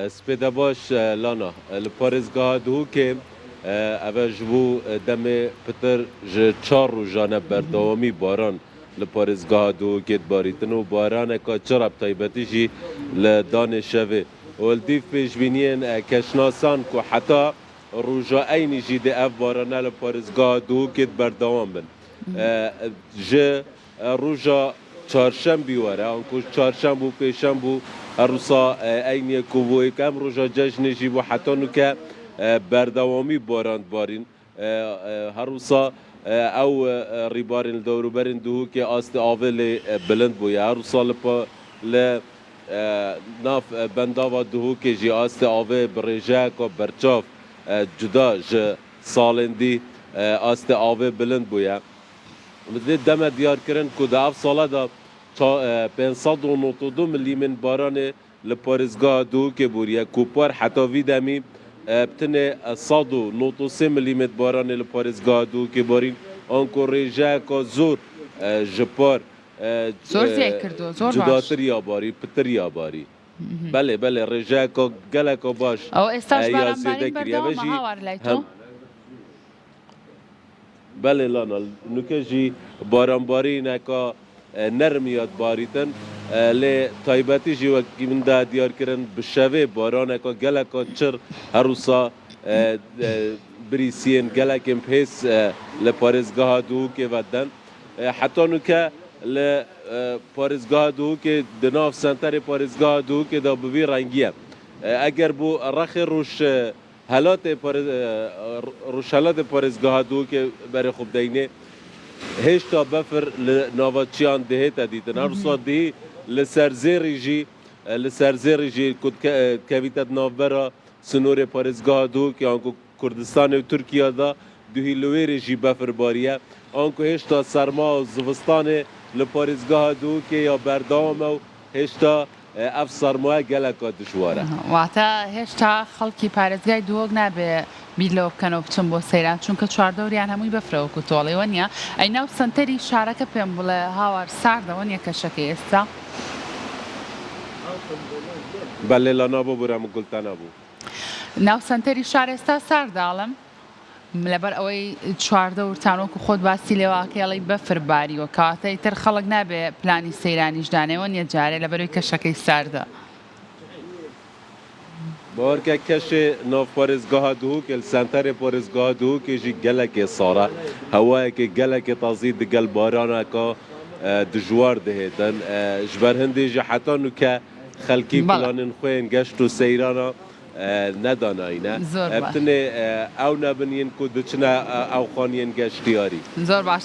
سپیده باش لانا لپارێزگاها دووکێ ئەvە ji بû demê pitir ji çar rojane berdewamî baran li parêzgeha Duhokê dibarîtin û baraneka çira bi taybetî jî li danê şevê. Oldîv pêşbîniyên keşnasan ku heta roja eynî jî dê ev barana li parêzgeha Duhokê berdewam bin. Ji roja çarşembî were an ku çarşemb û pêşemb û Erusa eyniyê ku bû em roja cejnê jî bû heta nûke berdewamî baran barîn. Herusa ew rîbarên li dewroberên Duhokê astê avê lê bilind bûye. Herusa li nav bendava Duhokê jî astê avê bi rêjeyeka berçav cuda ji salên dî astê avê bilind bûye. Bi deme diyarkirin ku di ev sala da 592 milîmên baranê li parêzgeha Duhokê bûriye ku par heta vî demî بتنێ 193 ملیمتر baranê li parêzgeha Duhokê barîn an ku rêjeyeka zor ji par cudatir ya barî pitir ya barî. Belê belê rêjeyeka geleka baş ya zêde kiriye ve jî belê lana nûke jî baranbarîneka nerm ya barîtin lê taybetî jî wekî min de diyarkirin bi şevê baraneka geleka çir herusa birîsiyên gelekên pês li parêzgeha Duhokê ve den. Heta nûke li parêzgeha Duhokê di nav senterê parêzgeha Duhokê da bi vî rengî ye. Eger bû rexê rojhelatê parêzgeha Duhokê berê xwe bideyînê هێشتا بەفر li navaçiyan dihête dîtin. Herusa dihî li serzêrî jî li serzêrî jî ku kevîte di navbera sînorê parêzgeha Duhokê an ku Kurdistanê û Tirkiye da duhî li wêrê jî befir bariye. An ku hêşta serma û zivistanê li parêzgeha Duhokê ya berdewam e û hêşta ev sermaya geleka dijwar e. Wata hêşta xelkî parêzgehê Duhok nabe بیرلەوە بکەنەوە بچم بۆ سەیران چونکە چواردەوریان هەمووی بەفرەوە و تۆڵەوە نییە ئەی ناو سنتەری شارەکە پێم بڵێ هاوار ساردەوە نیە کەشەکە ئێستا بەلێ لە نابوو بورەم گولتانە بوو ناو سنتەری شار ئێستا سارداڵم لەبەر ئەوەی چواردەورتانۆک و خۆت باسی لێواکەڵی بەفر باریوە کاتەی تر خەڵک نابێ پلانی سەیرانیشدانەوە نیە جارێ لەبەروی کەشەکەی ساردە Barke keşê nav parêzgeha Duhokê li senterê parêzgeha Duhokê jî gelekê sar e. Hewayekê gelekê tazî di gel baraneka dijwar dihêtin. Ji ber hindê jî heta nûke xelkî planên xwe yên geşt û seyrana nedanayîne. Bitinê ew nebin yên ku diçine ew xaniyên geştiyarî. Zor baş